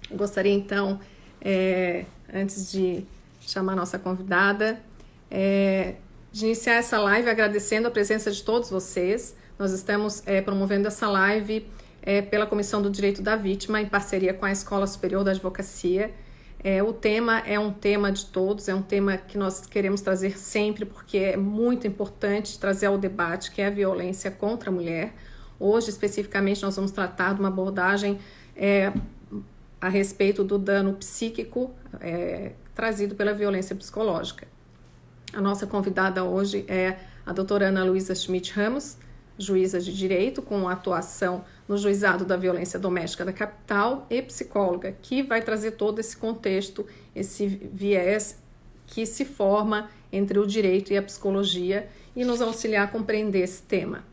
Eu gostaria, então, antes de chamar a nossa convidada, de iniciar essa live agradecendo a presença de todos vocês. Nós estamos promovendo essa live pela Comissão do Direito da Vítima, em parceria com a Escola Superior da Advocacia. O tema é um tema de todos, é um tema que nós queremos trazer sempre, porque é muito importante trazer ao debate, que é a violência contra a mulher. Hoje, especificamente, nós vamos tratar de uma abordagem a respeito do dano psíquico trazido pela violência psicológica. A nossa convidada hoje é a doutora Ana Luísa Schmidt Ramos, juíza de direito com atuação no Juizado da Violência Doméstica da Capital e psicóloga, que vai trazer todo esse contexto, esse viés que se forma entre o direito e a psicologia e nos auxiliar a compreender esse tema.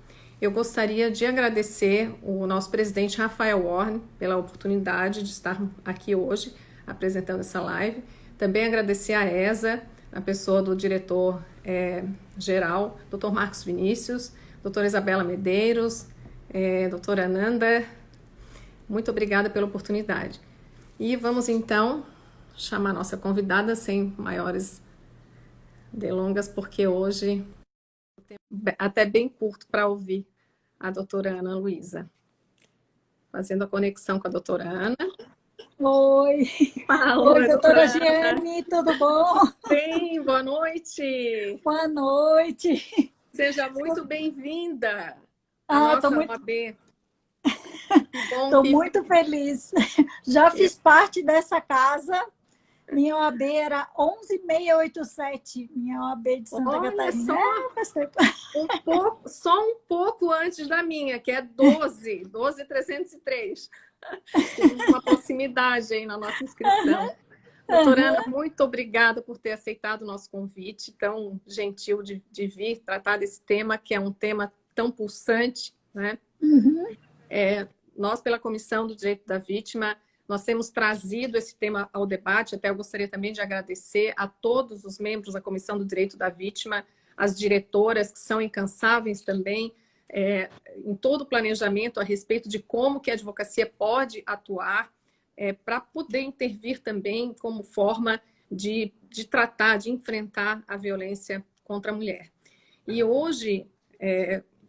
Eu gostaria de agradecer o nosso presidente Rafael Warne pela oportunidade de estar aqui hoje apresentando essa live. Também agradecer a ESA, a pessoa do diretor-geral, Dr. Marcos Vinícius, doutora Isabela Medeiros, doutora Ananda. Muito obrigada pela oportunidade. E vamos então chamar a nossa convidada sem maiores delongas, porque hoje até bem curto para ouvir a doutora Ana Luísa. Fazendo a conexão com a doutora Ana. Oi! Fala, oi, doutora Giane, tudo bom? Bem, boa noite! Boa noite! Seja muito bem-vinda à Tô nossa muito... OAB. Estou muito feliz. Já fiz parte dessa casa. Minha OAB era 11687, minha OAB de Santa Catarina. Só um pouco antes da minha, que é 12303. Temos uma proximidade aí na nossa inscrição. Doutora Ana, muito obrigada por ter aceitado o nosso convite, tão gentil de vir tratar desse tema, que é um tema tão pulsante, né? Nós, pela Comissão do Direito da Vítima, nós temos trazido esse tema ao debate. Até eu gostaria também de agradecer a todos os membros da Comissão do Direito da Vítima, as diretoras, que são incansáveis também, em todo o planejamento a respeito de como que a advocacia pode atuar para poder intervir também como forma de tratar, de enfrentar a violência contra a mulher. E hoje,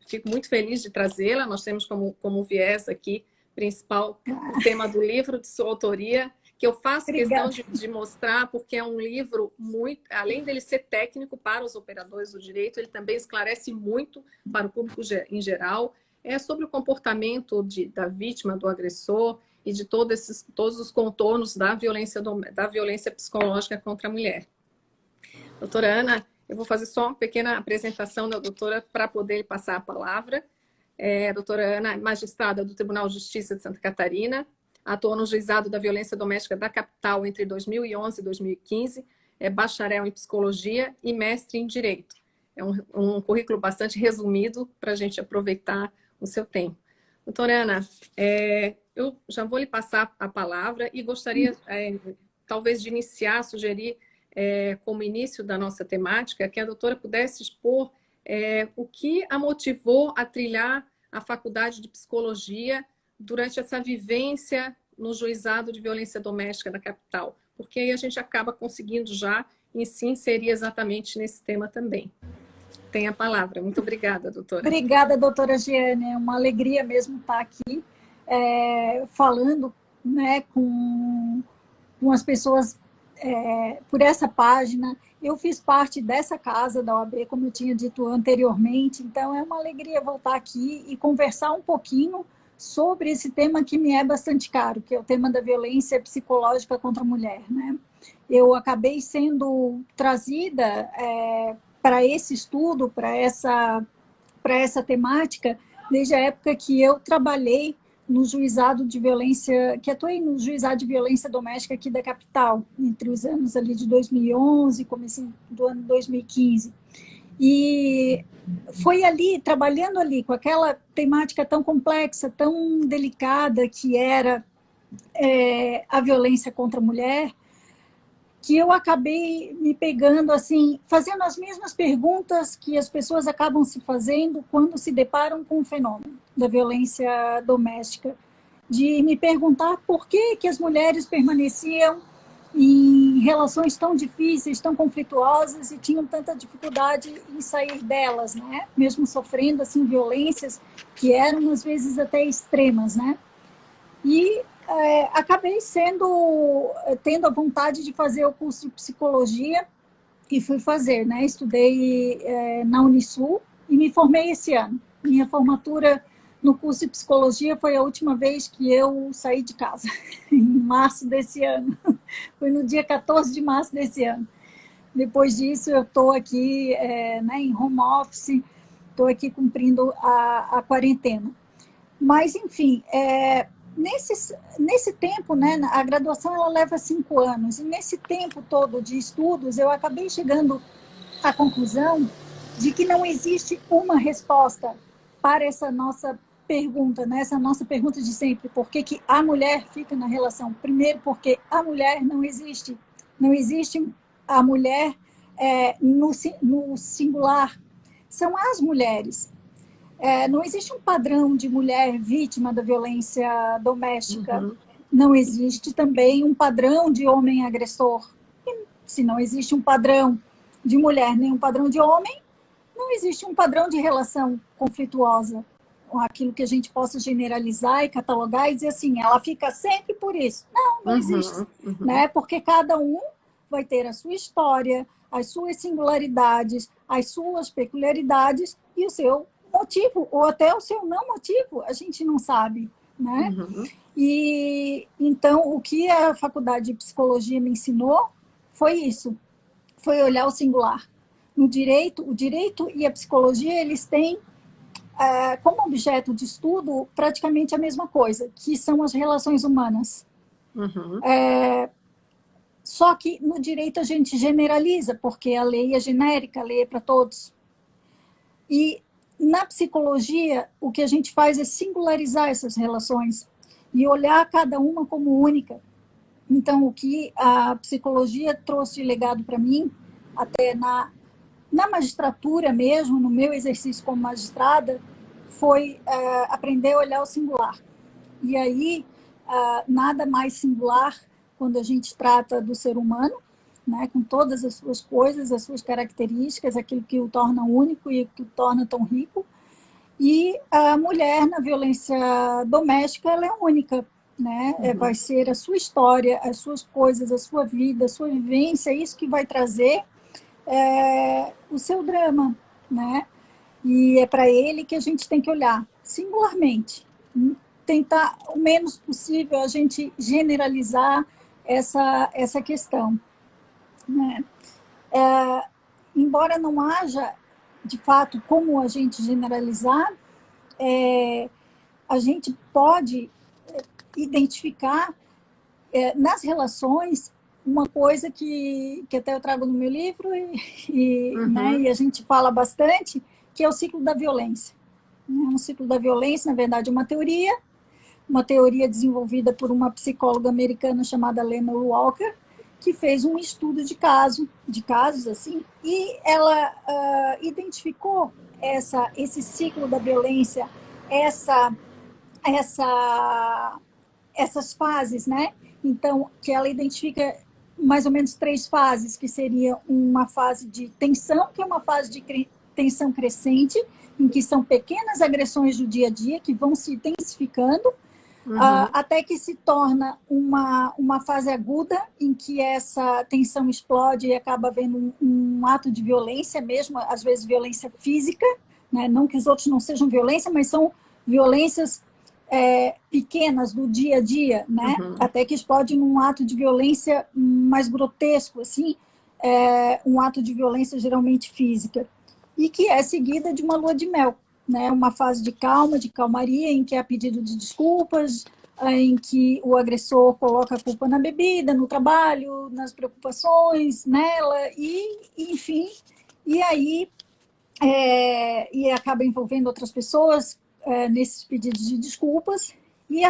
fico muito feliz de trazê-la. Nós temos como viés aqui principal o tema do livro de sua autoria, que eu faço questão de mostrar, porque é um livro muito, além dele ser técnico para os operadores do direito, ele também esclarece muito para o público em geral, sobre o comportamento da vítima, do agressor e de todos os contornos da violência psicológica contra a mulher. Doutora Ana, eu vou fazer só uma pequena apresentação da doutora para poder passar a palavra. A doutora Ana é magistrada do Tribunal de Justiça de Santa Catarina, atuou no Juizado da Violência Doméstica da Capital entre 2011 e 2015, é bacharel em Psicologia e mestre em Direito. É um currículo bastante resumido para a gente aproveitar o seu tempo. Doutora Ana, eu já vou lhe passar a palavra e gostaria, talvez, de iniciar, sugerir, como início da nossa temática, que a doutora pudesse expor o que a motivou a trilhar a faculdade de psicologia durante essa vivência no Juizado de Violência Doméstica da Capital, porque aí a gente acaba conseguindo já se inserir exatamente nesse tema também. Tem a palavra. Muito obrigada, doutora. Obrigada, doutora Giane. É uma alegria mesmo estar aqui falando, né, com as pessoas por essa página. Eu fiz parte dessa casa da OAB, como eu tinha dito anteriormente, então é uma alegria voltar aqui e conversar um pouquinho sobre esse tema que me é bastante caro, que é o tema da violência psicológica contra a mulher, né? Eu acabei sendo trazida para esse estudo, para essa temática, desde a época que eu trabalhei no juizado de violência, que atuei no juizado de violência doméstica aqui da capital, entre os anos ali de 2011 e começo do ano 2015. E foi ali, trabalhando ali, com aquela temática tão complexa, tão delicada que era a violência contra a mulher, que eu acabei me pegando, assim, fazendo as mesmas perguntas que as pessoas acabam se fazendo quando se deparam com o fenômeno da violência doméstica. de me perguntar por que as mulheres permaneciam em relações tão difíceis, tão conflituosas e tinham tanta dificuldade em sair delas, né? Mesmo sofrendo assim violências que eram às vezes até extremas, né? E acabei tendo a vontade de fazer o curso de psicologia e fui fazer, né? Estudei na Unisul e me formei esse ano. Minha formatura no curso de psicologia foi a última vez que eu saí de casa, em março desse ano. Foi no dia 14 de março desse ano. Depois disso, eu estou aqui né, em home office, estou aqui cumprindo a quarentena. Mas, enfim, nesse tempo, né, a graduação ela leva 5 anos, e nesse tempo todo de estudos, eu acabei chegando à conclusão de que não existe uma resposta para essa nossa pergunta, né? Essa nossa pergunta de sempre, por que a mulher fica na relação? Primeiro, porque a mulher não existe. Não existe a mulher no singular. São as mulheres. Não existe um padrão de mulher vítima da violência doméstica. Uhum. Não existe também um padrão de homem agressor. E, se não existe um padrão de mulher nem um padrão de homem, não existe um padrão de relação conflituosa, aquilo que a gente possa generalizar e catalogar e dizer assim, ela fica sempre por isso. Não existe, né? Porque cada um vai ter a sua história, as suas singularidades, as suas peculiaridades e o seu motivo, ou até o seu não motivo, a gente não sabe, né? E então o que a faculdade de psicologia me ensinou foi isso, foi olhar o singular. No direito, o direito e a psicologia, eles têm como objeto de estudo praticamente a mesma coisa, que são as relações humanas. Só que no direito a gente generaliza, porque a lei é genérica, a lei é para todos. E na psicologia, o que a gente faz é singularizar essas relações e olhar cada uma como única. Então, o que a psicologia trouxe de legado para mim, até na magistratura mesmo, no meu exercício como magistrada, foi aprender a olhar o singular. E aí, nada mais singular quando a gente trata do ser humano, né, com todas as suas coisas, as suas características, aquilo que o torna único e que o torna tão rico. E a mulher na violência doméstica, ela é única, né? Vai ser a sua história, as suas coisas, a sua vida, a sua vivência, isso que vai trazer o seu drama, né? E é para ele que a gente tem que olhar singularmente, tentar o menos possível a gente generalizar essa questão, né? Embora não haja, de fato, como a gente generalizar, a gente pode identificar nas relações uma coisa que até eu trago no meu livro né, e a gente fala bastante, que é o ciclo da violência. Um ciclo da violência, na verdade, é uma teoria desenvolvida por uma psicóloga americana chamada Lenore Walker, que fez um estudo de casos assim, e ela identificou esse ciclo da violência, essas fases, né? Então, que ela identifica mais ou menos 3 fases, que seria uma fase de tensão, que é uma fase de tensão crescente, em que são pequenas agressões do dia a dia que vão se intensificando, até que se torna uma fase aguda, em que essa tensão explode e acaba havendo um ato de violência mesmo, às vezes violência física, né? Não que os outros não sejam violência, mas são violências pequenas do dia a dia, né? Até que explode num ato de violência mais grotesco, assim, um ato de violência geralmente física, e que é seguida de uma lua de mel, né? Uma fase de calma, de calmaria, em que há pedido de desculpas, em que o agressor coloca a culpa na bebida, no trabalho, nas preocupações, nela, e enfim, e aí e acaba envolvendo outras pessoas nesses pedidos de desculpas, e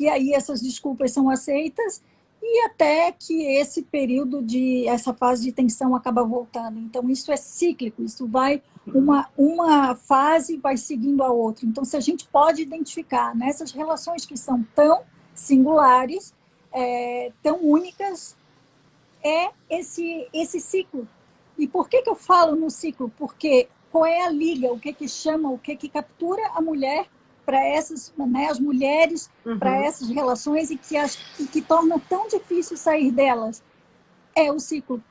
aí essas desculpas são aceitas, e até que esse período essa fase de tensão acaba voltando. Então, isso é cíclico, isso vai, uma fase vai seguindo a outra. Então, se a gente pode identificar nessas relações que são tão singulares, tão únicas, é esse ciclo. E por que eu falo no ciclo? Porque qual é a liga, o que chama, o que captura a mulher para essas, né, as mulheres, para essas relações e que torna tão difícil sair delas? É o ciclo.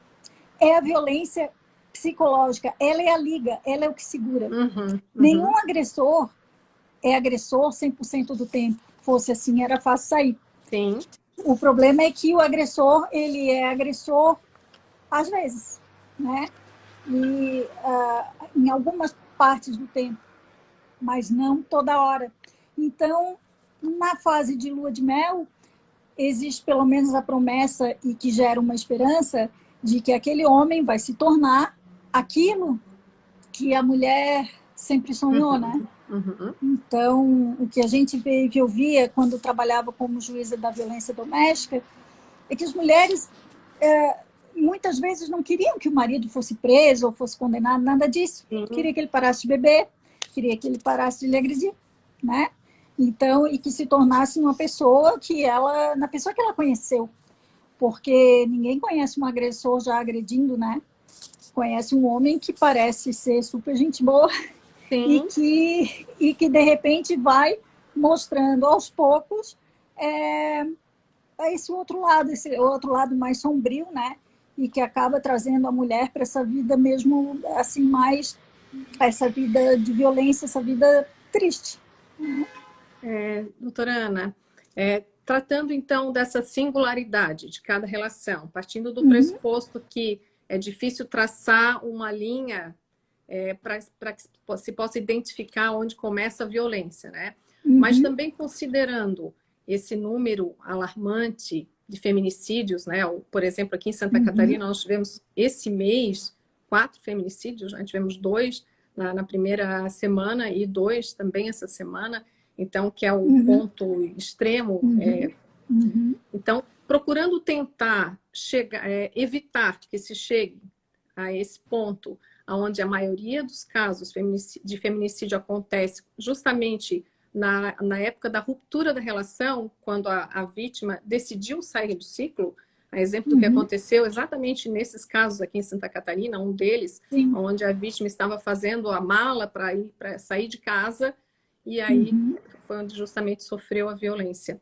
É a violência psicológica, ela é a liga, ela é o que segura. Nenhum agressor é agressor 100% do tempo. Fosse assim, era fácil sair. Sim. O problema é que o agressor, ele é agressor às vezes, né? E em algumas partes do tempo, mas não toda hora. Então, na fase de lua de mel, existe pelo menos a promessa e que gera uma esperança de que aquele homem vai se tornar aquilo que a mulher sempre sonhou, né? Então, o que a gente vê, que eu via quando trabalhava como juíza da violência doméstica, é que as mulheres muitas vezes não queriam que o marido fosse preso ou fosse condenado, nada disso. Queria que ele parasse de beber, queria que ele parasse de lhe agredir, né? Então, e que se tornasse uma pessoa na pessoa que ela conheceu. Porque ninguém conhece um agressor já agredindo, né? Conhece um homem que parece ser super gente boa e que de repente vai mostrando aos poucos esse outro lado mais sombrio, né? E que acaba trazendo a mulher para essa vida mesmo, assim, mais essa vida de violência, essa vida triste. Doutora Ana, tratando então dessa singularidade de cada relação, partindo do pressuposto que é difícil traçar uma linha para que se possa identificar onde começa a violência, né? Mas também considerando esse número alarmante de feminicídios, né? Por exemplo, aqui em Santa Catarina, nós tivemos esse mês 4 feminicídios, né? Tivemos 2 na primeira semana e 2 também essa semana, então, que é o ponto extremo. Então, procurando tentar evitar que se chegue a esse ponto, onde a maioria dos casos de feminicídio acontece justamente na época da ruptura da relação, quando a vítima decidiu sair do ciclo, a exemplo do que aconteceu exatamente nesses casos aqui em Santa Catarina, um deles, onde a vítima estava fazendo a mala para sair de casa, e aí foi onde justamente sofreu a violência.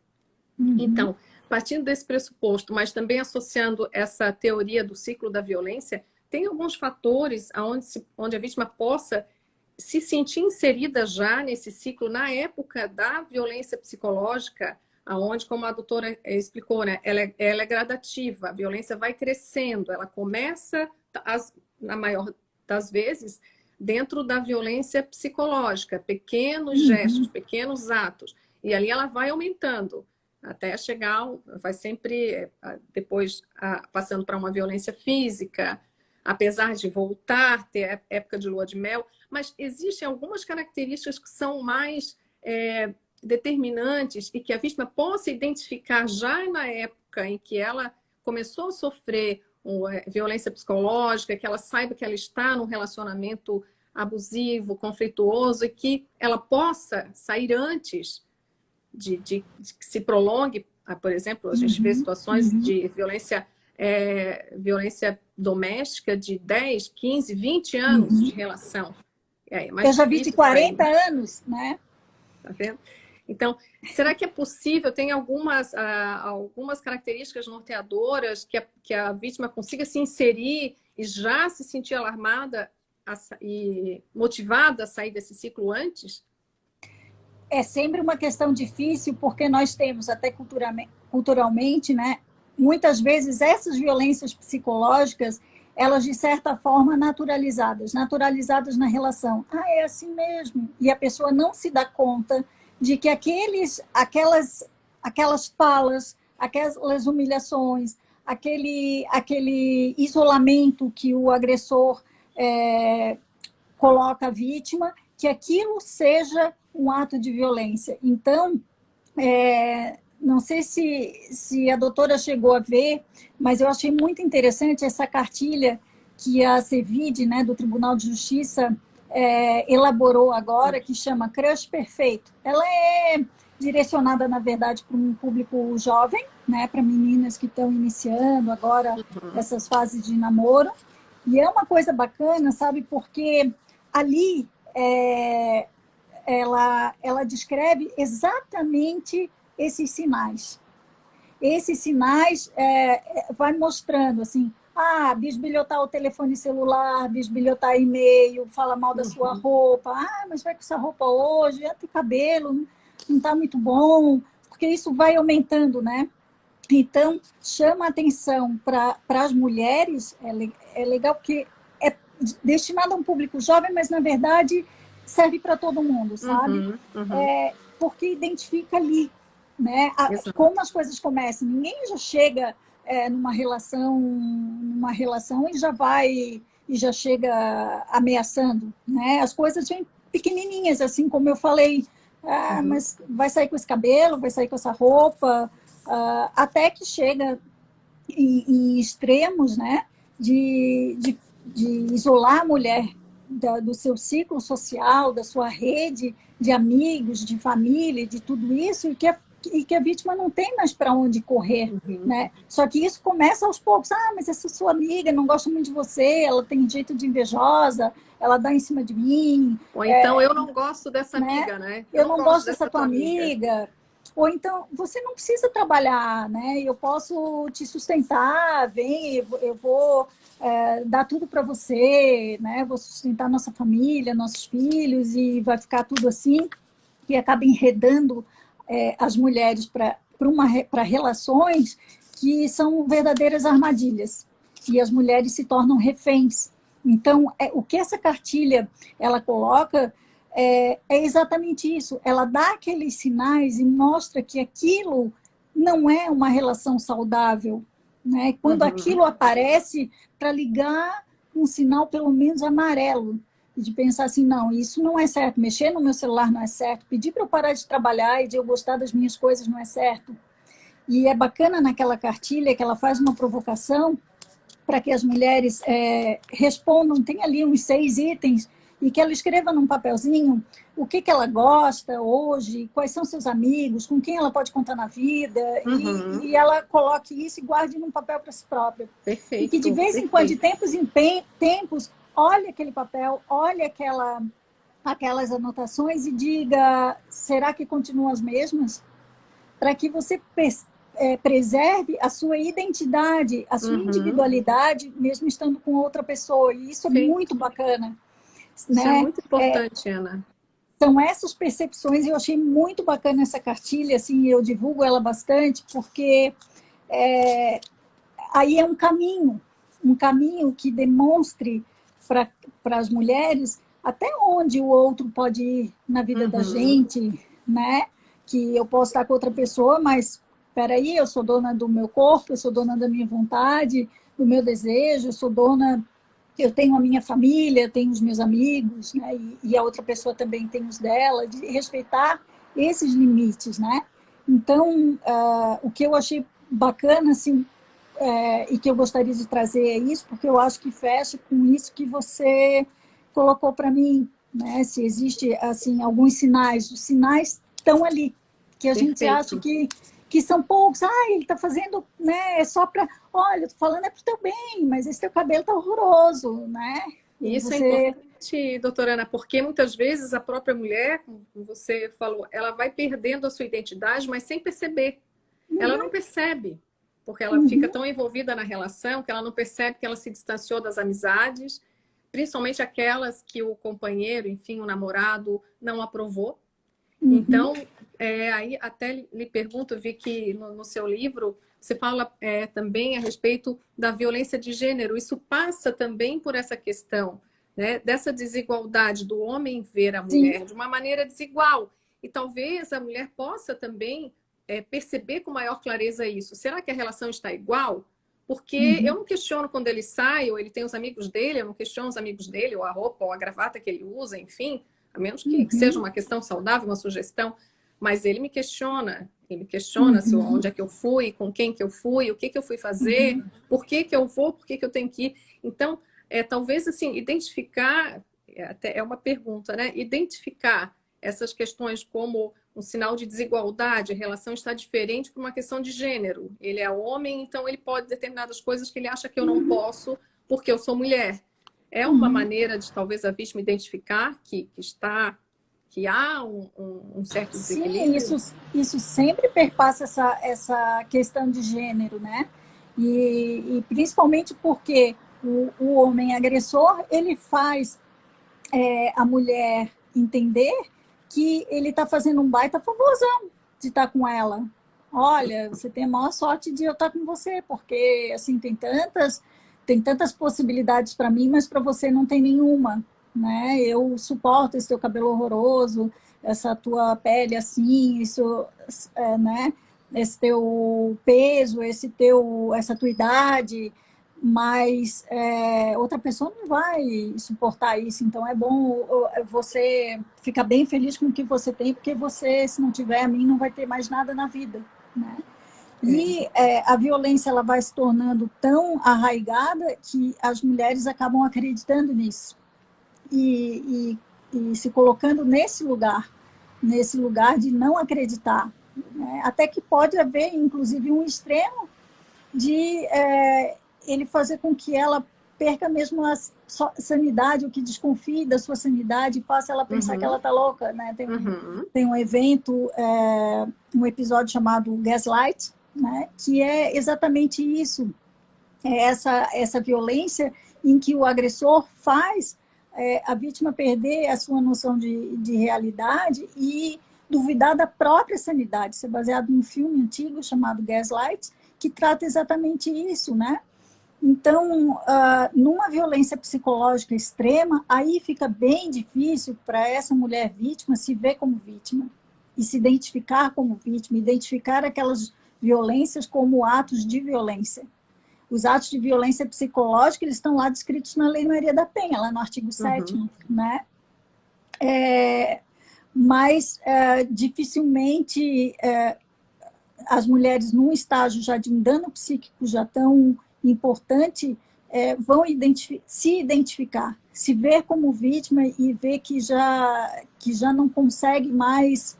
Então, partindo desse pressuposto, mas também associando essa teoria do ciclo da violência, tem alguns fatores onde a vítima possa se sentir inserida já nesse ciclo na época da violência psicológica, aonde, como a doutora explicou, né, ela é gradativa, a violência vai crescendo, ela começa, na maior das vezes, dentro da violência psicológica, pequenos gestos, pequenos atos, e ali ela vai aumentando, até chegar, vai sempre, depois, passando para uma violência física, apesar de voltar, ter época de lua de mel, mas existem algumas características que são mais determinantes e que a vítima possa identificar já na época em que ela começou a sofrer violência psicológica, que ela saiba que ela está num relacionamento abusivo, conflituoso, e que ela possa sair antes de que se prolongue. Por exemplo, a gente vê situações de violência doméstica de 10, 15, 20 anos de relação. Eu já vi de 40 anos, né? Tá vendo? Então, será que é possível? Tem algumas características norteadoras que a vítima consiga se inserir e já se sentir alarmada e motivada a sair desse ciclo antes? É sempre uma questão difícil, porque nós temos até culturalmente, né? Muitas vezes essas violências psicológicas, elas de certa forma naturalizadas na relação. É assim mesmo. E a pessoa não se dá conta de que aquelas falas, aquelas humilhações, aquele isolamento que o agressor coloca a vítima, que aquilo seja um ato de violência. Então, não sei se a doutora chegou a ver, mas eu achei muito interessante essa cartilha que a CEVID, né, do Tribunal de Justiça, elaborou agora, que chama Crush Perfeito. Ela é direcionada, na verdade, para um público jovem, né, para meninas que estão iniciando agora essas fases de namoro. E é uma coisa bacana, sabe, porque ali ela descreve exatamente esses sinais. Esses sinais vai mostrando assim, bisbilhotar o telefone celular, bisbilhotar e-mail, fala mal da sua roupa, mas vai com essa roupa hoje, teu cabelo não está muito bom, porque isso vai aumentando, né? Então, chama atenção para as mulheres, é legal porque é destinado a um público jovem, mas, na verdade, serve para todo mundo, sabe? Porque identifica ali, né? Como as coisas começam. Ninguém já chega numa relação e já chega ameaçando, né? As coisas vêm pequenininhas, assim como eu falei, mas vai sair com esse cabelo, vai sair com essa roupa, até que chega em extremos, né, de isolar a mulher do seu ciclo social, da sua rede de amigos, de família, de tudo isso, e que a vítima não tem mais para onde correr, né? Só que isso começa aos poucos. Mas essa sua amiga não gosta muito de você, ela tem jeito de invejosa, ela dá em cima de mim. Ou então eu não gosto dessa amiga, né? Eu não gosto dessa tua amiga. Ou então, você não precisa trabalhar, né? Eu posso te sustentar, vem, eu vou dar tudo para você, né? Vou sustentar nossa família, nossos filhos, e vai ficar tudo assim, que acaba enredando as mulheres para relações que são verdadeiras armadilhas. E as mulheres se tornam reféns. Então, o que essa cartilha ela coloca é exatamente isso. Ela dá aqueles sinais e mostra que aquilo não é uma relação saudável, né? Quando aquilo aparece, para ligar um sinal pelo menos amarelo, de pensar assim, não, isso não é certo, mexer no meu celular não é certo, pedir para eu parar de trabalhar e de eu gostar das minhas coisas não é certo. E é bacana naquela cartilha que ela faz uma provocação para que as mulheres respondam, tem ali uns 6 itens, e que ela escreva num papelzinho o que ela gosta hoje, quais são seus amigos, com quem ela pode contar na vida, e ela coloque isso e guarde num papel para si própria. Perfeito. E que de vez em quando, de tempos em tempos, olhe aquele papel, olhe aquelas anotações e diga, será que continuam as mesmas? Para que você preserve a sua identidade, a sua individualidade, mesmo estando com outra pessoa. E isso é muito bacana. Isso é muito importante, Ana. São essas percepções, e eu achei muito bacana essa cartilha, assim, eu divulgo ela bastante, porque aí é um caminho que demonstre para as mulheres até onde o outro pode ir na vida da gente, né? Que eu posso estar com outra pessoa, mas peraí, eu sou dona do meu corpo, eu sou dona da minha vontade, do meu desejo, eu tenho a minha família, tenho os meus amigos, né? E a outra pessoa também tem os dela, de respeitar esses limites, né? Então, o que eu achei bacana, assim, e que eu gostaria de trazer é isso, porque eu acho que fecha com isso que você colocou para mim, né? Se existe, assim, alguns sinais, os sinais estão ali, que a gente acha que são poucos. Ele está fazendo, né? É só para... Olha, eu tô falando para o teu bem, mas esse teu cabelo tá horroroso, né? Isso é importante, doutora Ana, porque muitas vezes a própria mulher, como você falou, ela vai perdendo a sua identidade, mas sem perceber. Ela não percebe, porque ela fica tão envolvida na relação que ela não percebe que ela se distanciou das amizades, principalmente aquelas que o companheiro, enfim, o namorado, não aprovou. Então, aí até lhe pergunto, vi que no seu livro você fala também a respeito da violência de gênero. Isso passa também por essa questão, né, dessa desigualdade do homem ver a mulher de uma maneira desigual. E talvez a mulher possa também perceber com maior clareza isso. Será que a relação está igual? Porque eu não questiono quando ele sai, ou ele tem os amigos dele, eu não questiono os amigos dele, ou a roupa, ou a gravata que ele usa, enfim, a menos que seja uma questão saudável, uma sugestão. mas ele me questiona se onde é que eu fui, com quem que eu fui, o que eu fui fazer, por que que eu vou, por que que eu tenho que ir. Então, talvez assim, identificar, até é uma pergunta, né? Identificar essas questões como um sinal de desigualdade, a relação está diferente por uma questão de gênero. Ele é homem, então ele pode determinadas coisas que ele acha que eu não posso porque eu sou mulher. É uma maneira de talvez a vítima identificar que há um certo desequilíbrio? Sim, isso sempre perpassa essa questão de gênero, né? E principalmente porque o homem agressor, ele faz a mulher entender que ele está fazendo um baita favorzão de estar com ela. Olha, você tem a maior sorte de eu estar com você, porque assim tem tantas possibilidades para mim, mas para você não tem nenhuma, né? Eu suporto esse teu cabelo horroroso, essa tua pele assim, isso, né? Esse teu peso, essa tua idade, mas outra pessoa não vai suportar isso. Então é bom você ficar bem feliz com o que você tem, porque você, se não tiver a mim, não vai ter mais nada na vida, né? E a violência ela vai se tornando tão arraigada que as mulheres acabam acreditando nisso e se colocando nesse lugar de não acreditar, né? Até que pode haver, inclusive, um extremo de ele fazer com que ela perca mesmo a sanidade, o que desconfie da sua sanidade, faça ela pensar que ela está louca, né? Tem um evento, um episódio chamado Gaslight, né? Que é exatamente isso, essa violência em que o agressor faz a vítima perder a sua noção de realidade e duvidar da própria sanidade. Isso é baseado num filme antigo chamado Gaslight, que trata exatamente isso, né? Então, numa violência psicológica extrema, aí fica bem difícil para essa mulher vítima se ver como vítima e se identificar como vítima, identificar aquelas violências como atos de violência. Os atos de violência psicológica, eles estão lá descritos na Lei Maria da Penha, lá no artigo 7º, né? Mas dificilmente as mulheres num estágio já de um dano psíquico já tão importante vão se identificar, se ver como vítima e ver que já não consegue mais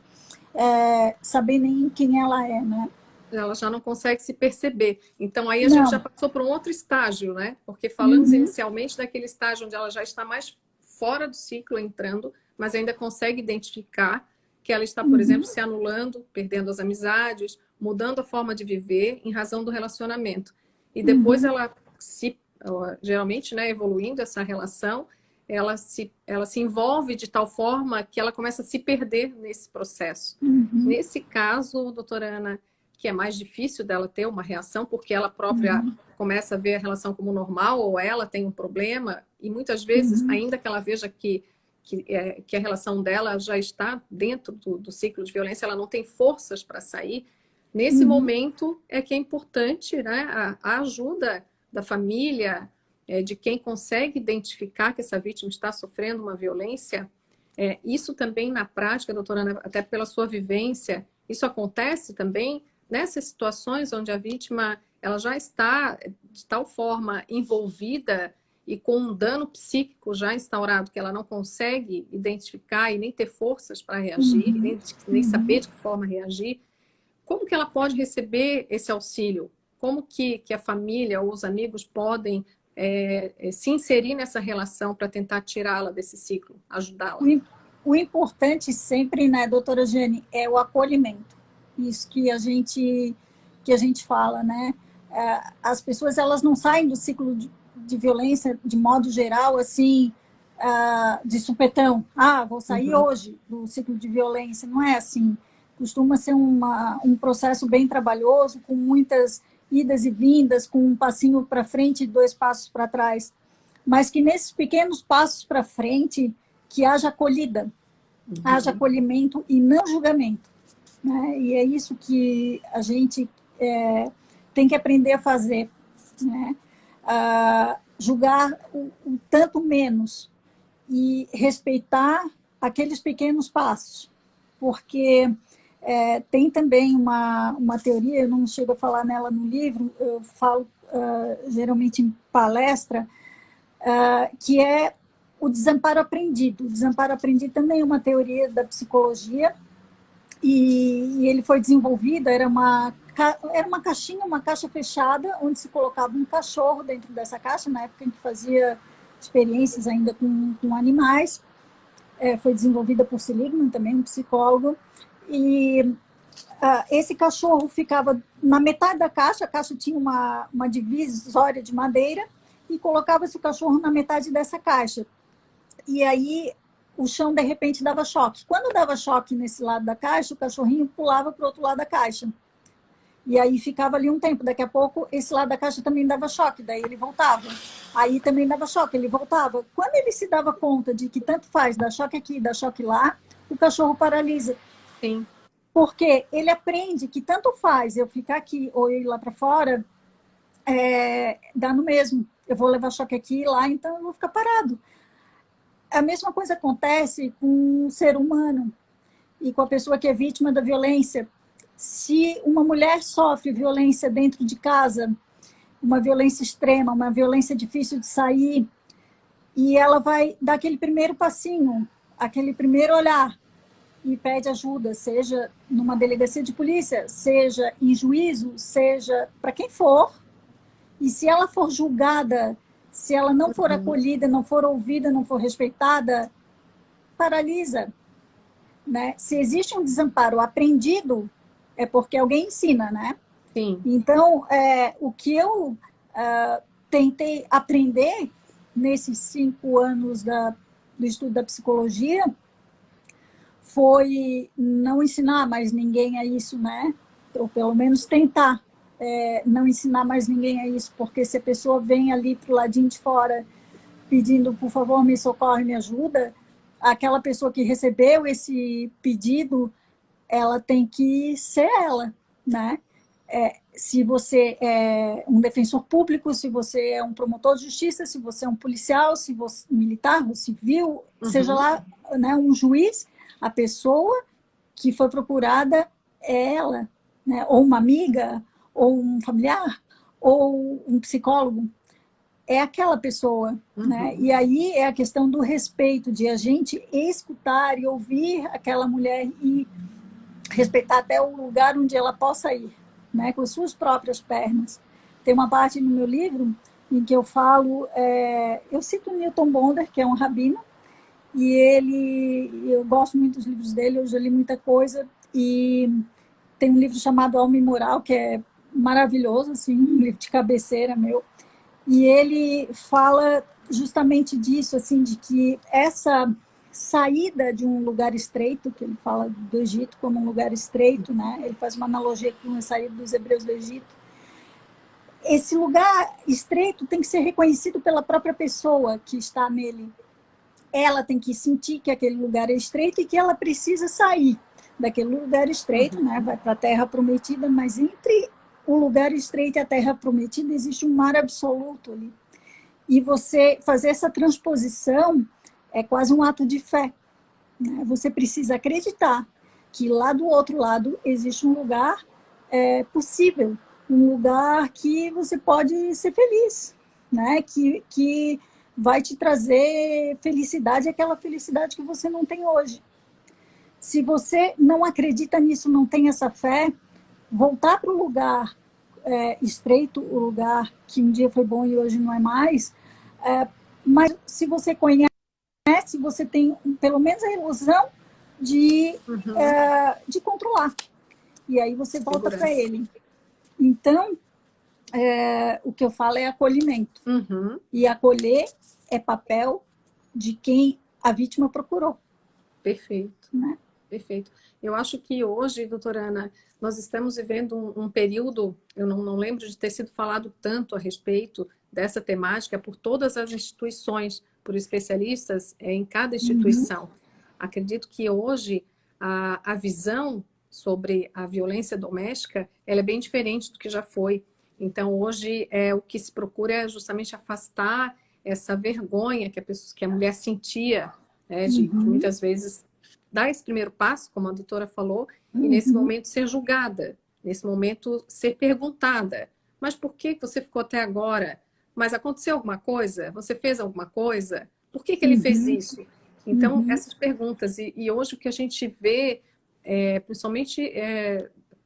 saber nem quem ela é, né? Ela já não consegue se perceber. Então, aí a Não. gente já passou por um outro estágio, né? Porque falamos inicialmente daquele estágio onde ela já está mais fora do ciclo, entrando, mas ainda consegue identificar que ela está, por exemplo, se anulando, perdendo as amizades, mudando a forma de viver em razão do relacionamento. E depois ela geralmente, né, evoluindo essa relação, ela se envolve de tal forma que ela começa a se perder nesse processo. Nesse caso, doutora Ana, que é mais difícil dela ter uma reação, porque ela própria começa a ver a relação como normal, ou ela tem um problema, e muitas vezes, ainda que ela veja que a relação dela já está dentro do ciclo de violência, ela não tem forças para sair. Nesse momento é que é importante, né, a ajuda da família, de quem consegue identificar que essa vítima está sofrendo uma violência. Isso também na prática, doutora Ana, até pela sua vivência, isso acontece também nessas situações onde a vítima ela já está de tal forma envolvida e com um dano psíquico já instaurado que ela não consegue identificar e nem ter forças para reagir, nem saber de que forma reagir. Como que ela pode receber esse auxílio? Como que a família ou os amigos podem se inserir nessa relação para tentar tirá-la desse ciclo, ajudá-la? O importante sempre, né, doutora Jane, é o acolhimento. Isso que a gente fala, né? As pessoas elas não saem do ciclo de violência de modo geral, assim, de supetão. Vou sair hoje do ciclo de violência. Não é assim. Costuma ser um processo bem trabalhoso, com muitas idas e vindas, com um passinho para frente e 2 passos para trás. Mas que nesses pequenos passos para frente, que haja acolhida, haja acolhimento e não julgamento, né? E é isso que a gente tem que aprender a fazer, né? Julgar o tanto menos e respeitar aqueles pequenos passos, porque Tem também uma teoria, eu não chego a falar nela no livro, eu falo geralmente em palestra, que é o desamparo aprendido. O desamparo aprendido também é uma teoria da psicologia, e ele foi desenvolvido, era uma caixinha, uma caixa fechada, onde se colocava um cachorro dentro dessa caixa, na época em que fazia experiências ainda com animais. Foi desenvolvida por Seligman, também um psicólogo, e esse cachorro ficava na metade da caixa, a caixa tinha uma divisória de madeira, e colocava-se o cachorro na metade dessa caixa. E aí o chão, de repente, dava choque. Quando dava choque nesse lado da caixa, o cachorrinho pulava para o outro lado da caixa. E aí ficava ali um tempo. Daqui a pouco, esse lado da caixa também dava choque, daí ele voltava. Aí também dava choque, ele voltava. Quando ele se dava conta de que tanto faz, dá choque aqui, dá choque lá, o cachorro paralisa. Sim. Porque ele aprende que tanto faz eu ficar aqui ou eu ir lá para fora, dá no mesmo. Eu vou levar choque aqui e lá, então eu vou ficar parado. A mesma coisa acontece com o ser humano e com a pessoa que é vítima da violência. Se uma mulher sofre violência dentro de casa, uma violência extrema, uma violência difícil de sair, e ela vai dar aquele primeiro passinho, aquele primeiro olhar, e pede ajuda, seja numa delegacia de polícia, seja em juízo, seja para quem for, e se ela for julgada, se ela não for acolhida, não for ouvida, não for respeitada, paralisa. Né? Se existe um desamparo aprendido, é porque alguém ensina, né? Sim. Então, o que eu tentei aprender nesses 5 anos do estudo da psicologia foi não ensinar mais ninguém a isso, né? Ou pelo menos tentar não ensinar mais ninguém a isso, porque se a pessoa vem ali pro ladinho de fora pedindo, por favor, me socorre, me ajuda, aquela pessoa que recebeu esse pedido, ela tem que ser ela, né? Se você é um defensor público, se você é um promotor de justiça, se você é um policial, se você é militar, ou civil, seja lá, né, um juiz, a pessoa que foi procurada é ela, né? Ou uma amiga, ou um familiar, ou um psicólogo, é aquela pessoa, né? E aí é a questão do respeito, de a gente escutar e ouvir aquela mulher e respeitar até o lugar onde ela possa ir, né? Com as suas próprias pernas. Tem uma parte no meu livro em que eu falo, eu cito Newton Bonder, que é um rabino, e eu gosto muito dos livros dele, eu já li muita coisa, e tem um livro chamado Alma e Moral, que é maravilhoso, assim, um livro de cabeceira meu, e ele fala justamente disso, assim, de que essa saída de um lugar estreito, que ele fala do Egito como um lugar estreito, né? Ele faz uma analogia com a saída dos hebreus do Egito. Esse lugar estreito tem que ser reconhecido pela própria pessoa que está nele. Ela tem que sentir que aquele lugar é estreito e que ela precisa sair daquele lugar estreito, né? Vai para a Terra Prometida, mas entre o lugar estreito e a Terra Prometida existe um mar absoluto ali. E você fazer essa transposição é quase um ato de fé, né? Você precisa acreditar que lá do outro lado existe um lugar possível, um lugar que você pode ser feliz, né? Que vai te trazer felicidade, aquela felicidade que você não tem hoje. Se você não acredita nisso, não tem essa fé, voltar para o lugar estreito, o lugar que um dia foi bom e hoje não é mais, mas se você conhece, você tem pelo menos a ilusão de controlar. E aí você volta para ele. Então, o que eu falo é acolhimento. E acolher é papel de quem a vítima procurou. Perfeito. Né? Perfeito. Eu acho que hoje, doutora Ana, nós estamos vivendo um período, eu não lembro de ter sido falado tanto a respeito dessa temática por todas as instituições, por especialistas em cada instituição. Acredito que hoje a visão sobre a violência doméstica ela é bem diferente do que já foi. Então, hoje, o que se procura é justamente afastar essa vergonha que a mulher sentia, né, de muitas vezes dar esse primeiro passo, como a doutora falou, e nesse momento ser julgada, nesse momento ser perguntada. Mas por que você ficou até agora? Mas aconteceu alguma coisa? Você fez alguma coisa? Por que ele fez isso? Então, essas perguntas. E hoje o que a gente vê, principalmente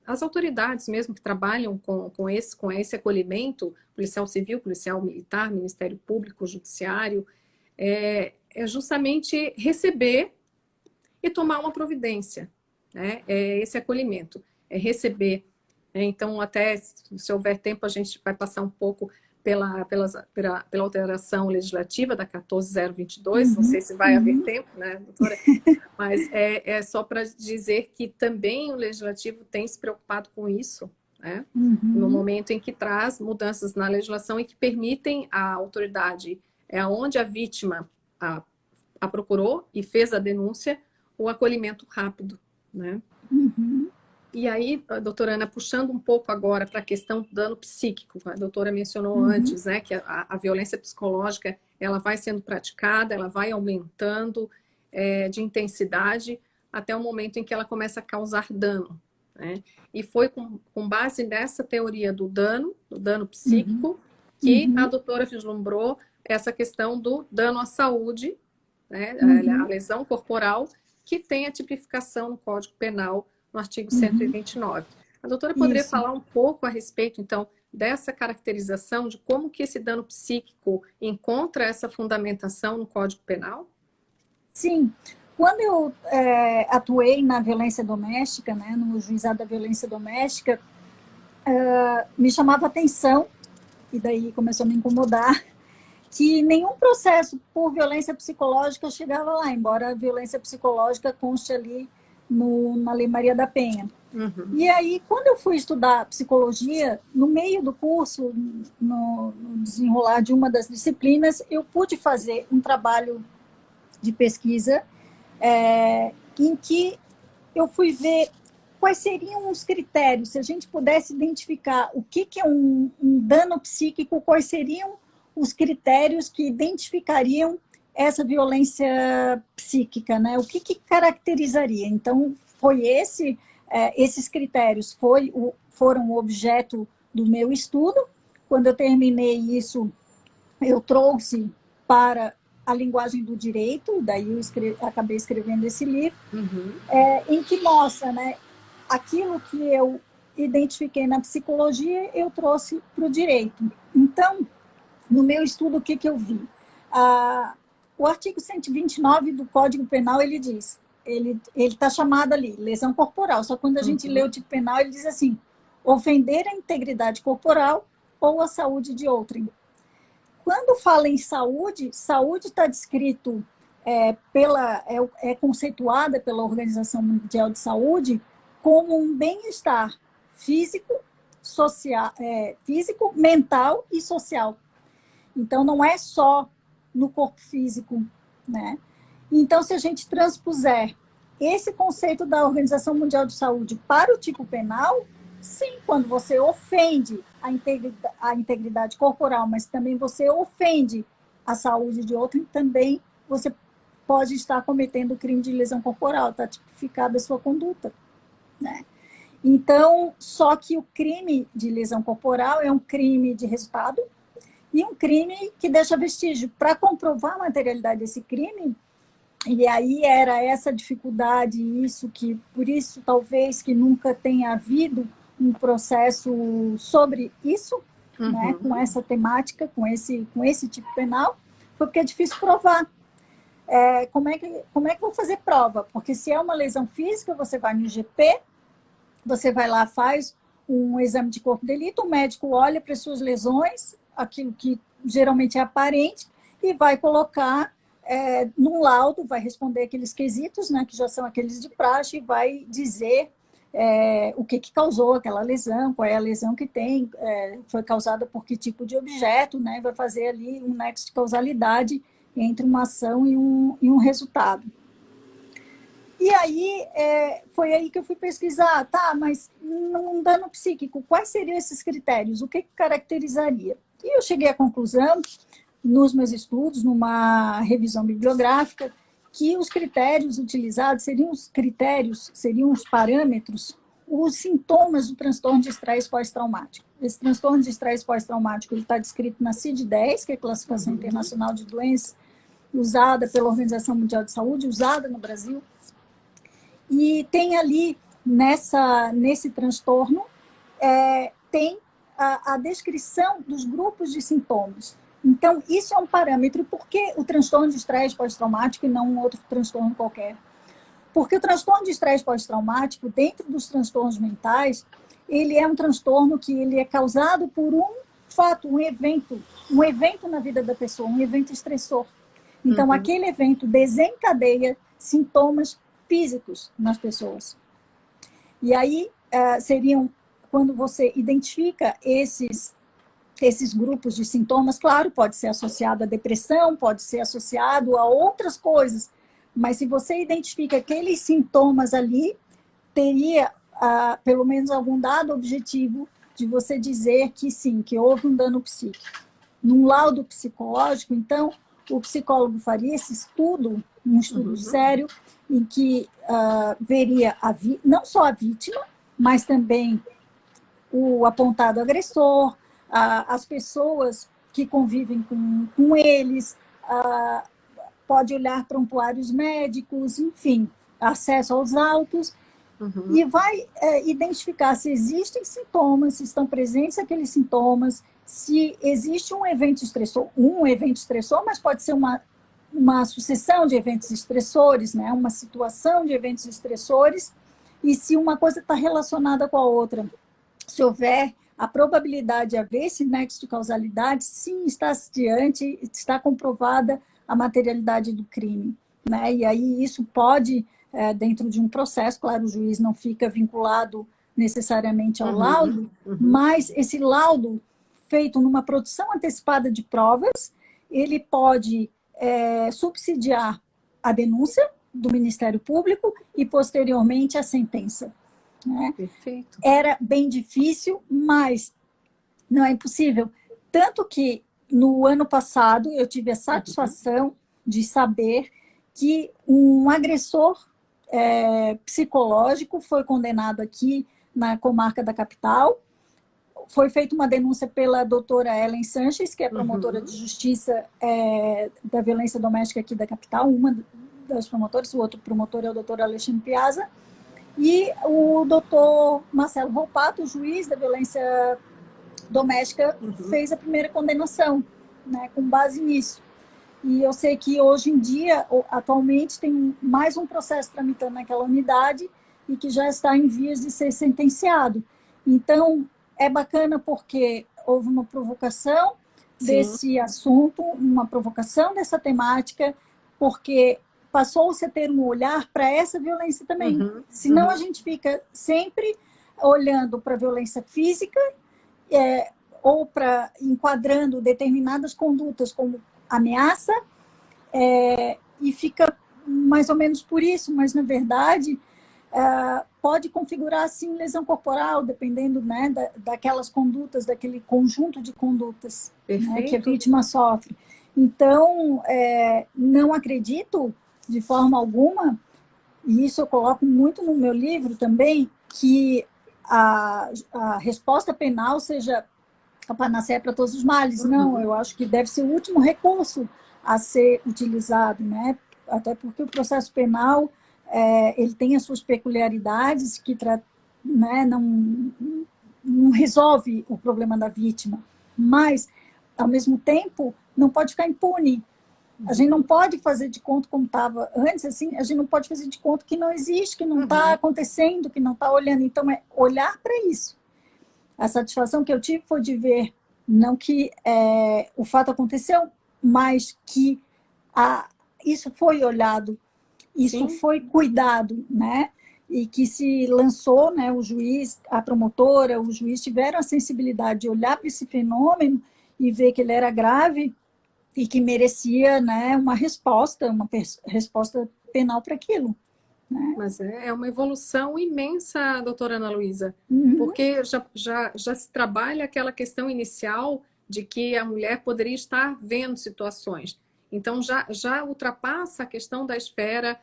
as autoridades mesmo que trabalham com esse acolhimento, policial civil, policial militar, Ministério Público, Judiciário, é justamente receber e tomar uma providência, né? É esse acolhimento, é receber. Então, até se houver tempo, a gente vai passar um pouco pela alteração legislativa da 14022, não sei se vai haver tempo, né, doutora? Mas é só para dizer que também o legislativo tem se preocupado com isso, né? No momento em que traz mudanças na legislação e que permitem à autoridade, onde a vítima a procurou e fez a denúncia, o acolhimento rápido, né? E aí, a doutora Ana, puxando um pouco agora para a questão do dano psíquico, a doutora mencionou antes, né, que a violência psicológica, ela vai sendo praticada, ela vai aumentando de intensidade até o momento em que ela começa a causar dano, né? E foi com base nessa teoria do dano psíquico, que a doutora vislumbrou essa questão do dano à saúde, né, a lesão corporal, que tem a tipificação no Código Penal, no artigo 129. A doutora poderia falar um pouco a respeito, então, dessa caracterização de como que esse dano psíquico encontra essa fundamentação no Código Penal? Sim. Quando eu atuei na violência doméstica, né, no juizado da violência doméstica, me chamava atenção, e daí começou a me incomodar, que nenhum processo por violência psicológica chegava lá, embora a violência psicológica conste ali na Lei Maria da Penha. E aí, quando eu fui estudar psicologia, no meio do curso, no desenrolar de uma das disciplinas, eu pude fazer um trabalho de pesquisa em que eu fui ver quais seriam os critérios, se a gente pudesse identificar o que é um dano psíquico, quais seriam os critérios que identificariam essa violência psíquica, né? O que caracterizaria? Então, foi esses critérios foram o objeto do meu estudo. Quando eu terminei isso, eu trouxe para a linguagem do direito, daí eu acabei escrevendo esse livro, em que mostra, né, aquilo que eu identifiquei na psicologia, eu trouxe para o direito. Então, no meu estudo, o que eu vi? O artigo 129 do Código Penal, ele diz, ele está chamado ali, lesão corporal, só quando a gente lê o tipo penal, ele diz assim, ofender a integridade corporal ou a saúde de outrem. Quando fala em saúde, saúde está descrito, conceituada pela Organização Mundial de Saúde como um bem-estar físico, mental e social. Então, não é só no corpo físico, né? Então, se a gente transpuser esse conceito da Organização Mundial de Saúde para o tipo penal, sim, quando você ofende a integridade corporal, mas também você ofende a saúde de outro, também você pode estar cometendo crime de lesão corporal, está tipificada a sua conduta, né? Então, só que o crime de lesão corporal é um crime de resultado, e um crime que deixa vestígio. Para comprovar a materialidade desse crime, e aí era essa dificuldade, por isso talvez que nunca tenha havido um processo sobre isso, né, com essa temática, com esse tipo penal, foi porque é difícil provar. Como é que eu vou fazer prova? Porque se é uma lesão física, você vai no IGP, você vai lá, faz um exame de corpo de delito, o médico olha para as suas lesões, aquilo que geralmente é aparente, e vai colocar num laudo, vai responder aqueles quesitos, né, que já são aqueles de praxe, e vai dizer o que causou aquela lesão, qual é a lesão que tem, foi causada por que tipo de objeto, né, vai fazer ali um nexo de causalidade entre uma ação e um resultado. E aí, foi aí que eu fui pesquisar, mas num dano psíquico, quais seriam esses critérios? O que caracterizaria? E eu cheguei à conclusão, nos meus estudos, numa revisão bibliográfica, que os critérios utilizados seriam os parâmetros, os sintomas do transtorno de estresse pós-traumático. Esse transtorno de estresse pós-traumático está descrito na CID-10, que é a Classificação Internacional de Doenças, usada pela Organização Mundial de Saúde, usada no Brasil. E tem ali, nesse transtorno, tem a descrição dos grupos de sintomas. Então, isso é um parâmetro. Por que o transtorno de estresse pós-traumático e não um outro transtorno qualquer? Porque o transtorno de estresse pós-traumático, dentro dos transtornos mentais, ele é um transtorno que ele é causado por um fato, um evento na vida da pessoa, um evento estressor. Então, aquele evento desencadeia sintomas físicos nas pessoas. E aí, seriam, quando você identifica esses grupos de sintomas, claro, pode ser associado à depressão, pode ser associado a outras coisas, mas se você identifica aqueles sintomas ali, teria pelo menos algum dado objetivo de você dizer que sim, que houve um dano psíquico. Num laudo psicológico, então, o psicólogo faria esse estudo, um estudo sério, em que veria não só a vítima, mas também o apontado agressor, as pessoas que convivem com eles, pode olhar prontuários médicos, enfim, acesso aos autos, e vai identificar se existem sintomas, se estão presentes aqueles sintomas, se existe um evento estressor, mas pode ser uma sucessão de eventos estressores, né? Uma situação de eventos estressores, e se uma coisa está relacionada com a outra. Se houver a probabilidade de haver esse nexo de causalidade, sim, está comprovada a materialidade do crime, né? E aí isso pode, dentro de um processo, claro, o juiz não fica vinculado necessariamente ao laudo, mas esse laudo, feito numa produção antecipada de provas, ele pode subsidiar a denúncia do Ministério Público e, posteriormente, a sentença. Né? Perfeito. Era bem difícil, mas não é impossível. Tanto que, no ano passado, eu tive a satisfação de saber que um agressor psicológico foi condenado aqui na comarca da capital. Foi feita uma denúncia pela doutora Ellen Sanches, que é promotora de justiça da violência doméstica aqui da capital, uma das promotoras, o outro promotor é o doutor Alexandre Piazza, e o doutor Marcelo Volpato, juiz da violência doméstica, fez a primeira condenação, né, com base nisso. E eu sei que hoje em dia, atualmente, tem mais um processo tramitando naquela unidade e que já está em vias de ser sentenciado. Então, é bacana porque houve uma provocação desse assunto, uma provocação dessa temática, porque passou-se a ter um olhar para essa violência também. Senão a gente fica sempre olhando para a violência física ou enquadrando determinadas condutas como ameaça e fica mais ou menos por isso, mas na verdade pode configurar sim lesão corporal, dependendo, né, daquelas condutas, daquele conjunto de condutas, né, que a vítima sofre. Então, não acredito de forma alguma, e isso eu coloco muito no meu livro também, que a resposta penal seja a panaceia para todos os males. Não, eu acho que deve ser o último recurso a ser utilizado, né? Até porque o processo penal ele tem as suas peculiaridades que né, não resolve o problema da vítima, mas, ao mesmo tempo, não pode ficar impune. A gente não pode fazer de conta como estava antes, assim, a gente não pode fazer de conta que não existe, que não está acontecendo, que não está olhando. Então, é olhar para isso. A satisfação que eu tive foi de ver, não que o fato aconteceu, mas que isso foi olhado, isso foi cuidado, né? E que se lançou, né, o juiz, a promotora, o juiz tiveram a sensibilidade de olhar para esse fenômeno e ver que ele era grave e que merecia, né, uma resposta penal para aquilo. Né? Mas é uma evolução imensa, doutora Ana Luísa, porque já se trabalha aquela questão inicial de que a mulher poderia estar vendo situações. Então, já ultrapassa a questão da esfera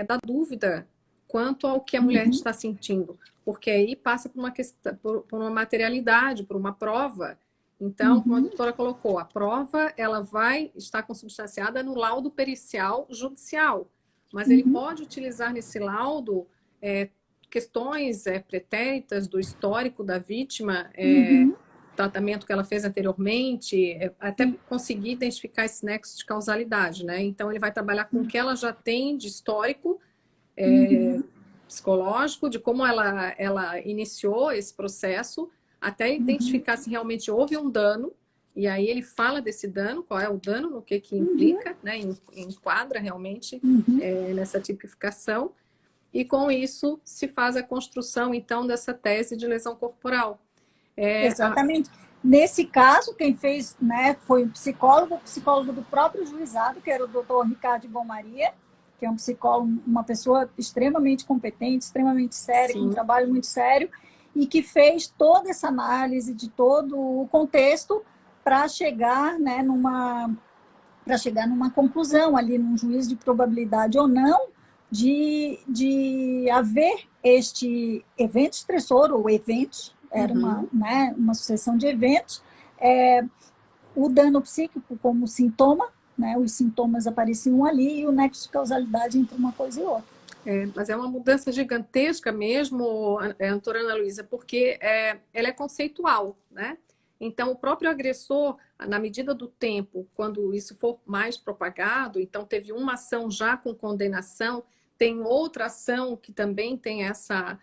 da dúvida quanto ao que a mulher está sentindo, porque aí passa por uma questão, por uma materialidade, por uma prova. Então, como a doutora colocou, a prova ela vai estar consubstanciada no laudo pericial judicial, mas ele pode utilizar nesse laudo questões pretéritas do histórico da vítima, tratamento que ela fez anteriormente, até conseguir identificar esse nexo de causalidade, né? Então, ele vai trabalhar com o que ela já tem de histórico psicológico, de como ela iniciou esse processo, até identificar se realmente houve um dano, e aí ele fala desse dano, qual é o dano, o que implica, né? Enquadra realmente nessa tipificação, e com isso se faz a construção, então, dessa tese de lesão corporal. Exatamente. Nesse caso, quem fez, né, foi o psicólogo do próprio juizado, que era o doutor Ricardo Bom Maria, que é um psicólogo, uma pessoa extremamente competente, extremamente séria, com um trabalho muito sério, e que fez toda essa análise de todo o contexto para chegar, né, numa conclusão ali, num juízo de probabilidade ou não, de haver este evento estressor, ou eventos, era uma sucessão de eventos, o dano psíquico como sintoma, né, os sintomas apareciam ali, e o nexo de causalidade entre uma coisa e outra. Mas é uma mudança gigantesca mesmo, doutora Ana Luísa, porque ela é conceitual, né? Então, o próprio agressor, na medida do tempo, quando isso for mais propagado, então teve uma ação já com condenação, tem outra ação que também tem essa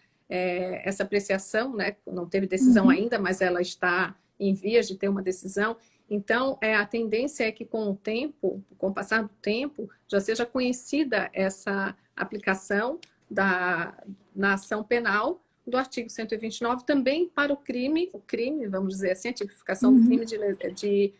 apreciação, né? Não teve decisão ainda, mas ela está em vias de ter uma decisão. Então, a tendência é que com o tempo, com o passar do tempo, já seja conhecida essa aplicação na ação penal do artigo 129 também para o crime, vamos dizer assim, a tipificação do crime de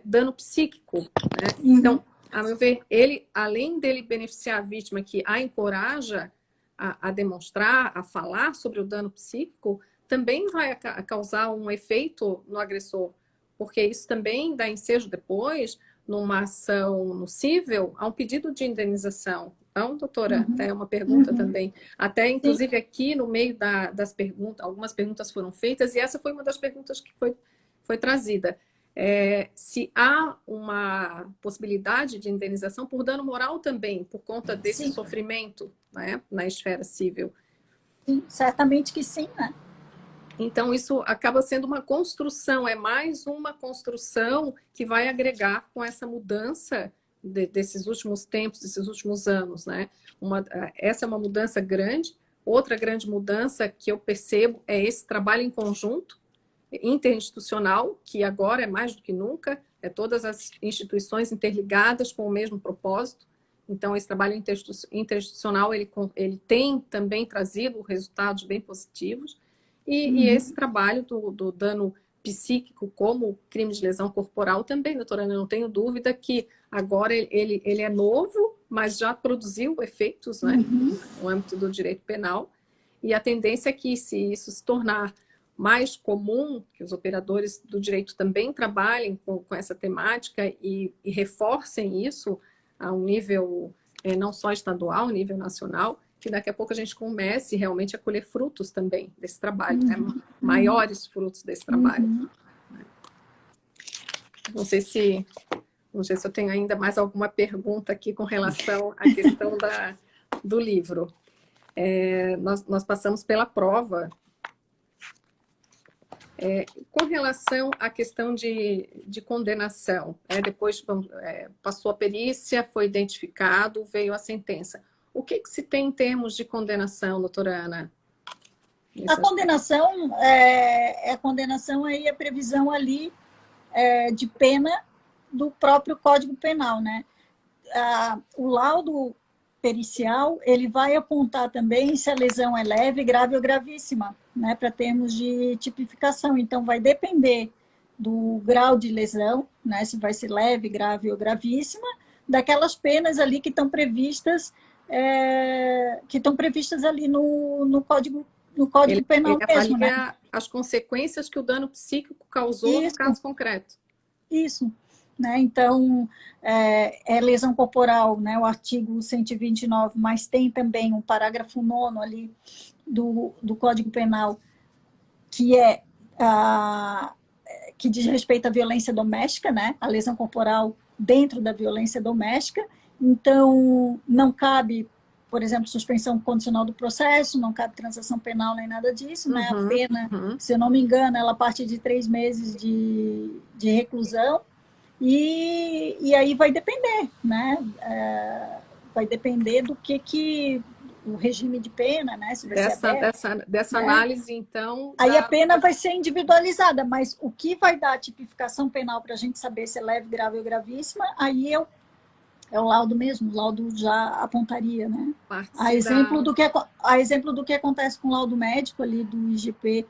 dano psíquico, né? Então, a meu ver, ele, além dele beneficiar a vítima que a encoraja a demonstrar, a falar sobre o dano psíquico, também vai causar um efeito no agressor, porque isso também dá ensejo depois, numa ação no cível, a um pedido de indenização. Então, doutora, até uma pergunta também. Até, inclusive, aqui no meio das perguntas, algumas perguntas foram feitas, e essa foi uma das perguntas que foi trazida. Se há uma possibilidade de indenização por dano moral também, por conta desse sofrimento, né, na esfera civil. Sim, certamente que sim, né? Então, isso acaba sendo uma construção, é mais uma construção que vai agregar com essa mudança desses últimos tempos, desses últimos anos, né? Essa é uma mudança grande. Outra grande mudança que eu percebo é esse trabalho em conjunto, interinstitucional, que agora é mais do que nunca, todas as instituições interligadas com o mesmo propósito. Então, esse trabalho interinstitucional, ele tem também trazido resultados bem positivos. E esse trabalho do dano psíquico como crime de lesão corporal também, doutora Ana, não tenho dúvida que agora ele é novo, mas já produziu efeitos, né, no âmbito do direito penal. E a tendência é que, se isso se tornar mais comum, que os operadores do direito também trabalhem com essa temática e reforcem isso a um nível não só estadual, nível nacional, que daqui a pouco a gente comece realmente a colher frutos também desse trabalho, né? Maiores frutos desse trabalho. Não sei se eu tenho ainda mais alguma pergunta aqui com relação à questão do livro. Nós passamos pela prova. Com relação à questão de condenação, depois passou a perícia, foi identificado, veio a sentença. O que se tem em termos de condenação, doutora Ana? A condenação, a condenação aí, a previsão ali de pena do próprio Código Penal, né? O laudo pericial, ele vai apontar também se a lesão é leve, grave ou gravíssima, né? Para termos de tipificação. Então, vai depender do grau de lesão, né? Se vai ser leve, grave ou gravíssima, daquelas penas ali que estão previstas ali no Código Penal mesmo, né? As consequências que o dano psíquico causou no caso concreto. Isso. né? Então, é lesão corporal, né? O artigo 129, mas tem também um parágrafo 9º ali do Código Penal, que que diz respeito à violência doméstica, né? A lesão corporal dentro da violência doméstica. Então, não cabe, por exemplo, suspensão condicional do processo, não cabe transação penal nem nada disso, né? A pena, se eu não me engano, ela parte de 3 meses de reclusão, e aí vai depender, né? Vai depender do que o regime de pena, né? Se vai ser aberto, dessa né? análise, então... Aí a pena vai ser individualizada, mas o que vai dar a tipificação penal para a gente saber se é leve, grave ou gravíssima, aí é o laudo mesmo, o laudo já apontaria, né? A exemplo do que acontece com o laudo médico ali do IGP,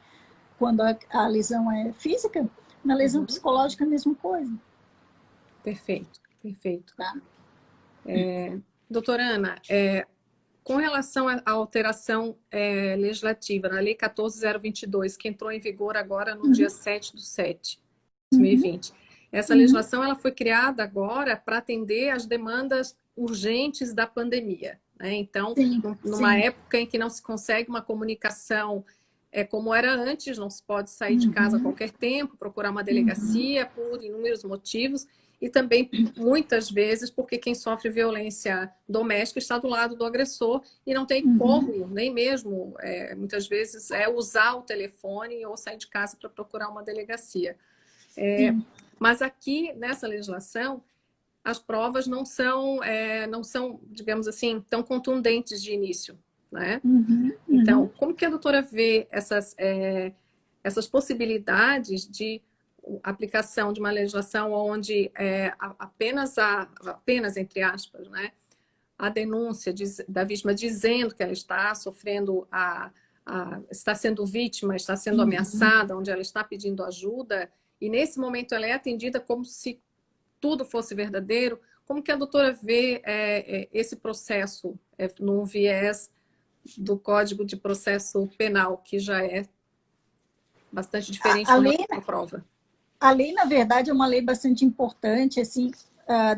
quando a lesão é física, na lesão psicológica é a mesma coisa. Perfeito, perfeito. Tá? Doutora Ana, com relação à alteração legislativa na Lei 14.022, que entrou em vigor agora no dia 7/7/2020, essa legislação ela foi criada agora para atender às demandas urgentes da pandemia, né? Então, numa época em que não se consegue uma comunicação como era antes, não se pode sair de casa a qualquer tempo, procurar uma delegacia por inúmeros motivos, e também, muitas vezes, porque quem sofre violência doméstica está do lado do agressor e não tem como, nem mesmo, muitas vezes, usar o telefone ou sair de casa para procurar uma delegacia. Mas aqui, nessa legislação, as provas não são, digamos assim, tão contundentes de início, né? Então, como que a doutora vê essas possibilidades de aplicação de uma legislação onde apenas, entre aspas, né, a denúncia da vítima dizendo que ela está sofrendo, está sendo vítima, está sendo ameaçada, onde ela está pedindo ajuda, e nesse momento ela é atendida como se tudo fosse verdadeiro. Como que a doutora vê esse processo num viés do Código de Processo Penal, que já é bastante diferente com relação à prova? A lei, na verdade, é uma lei bastante importante, assim,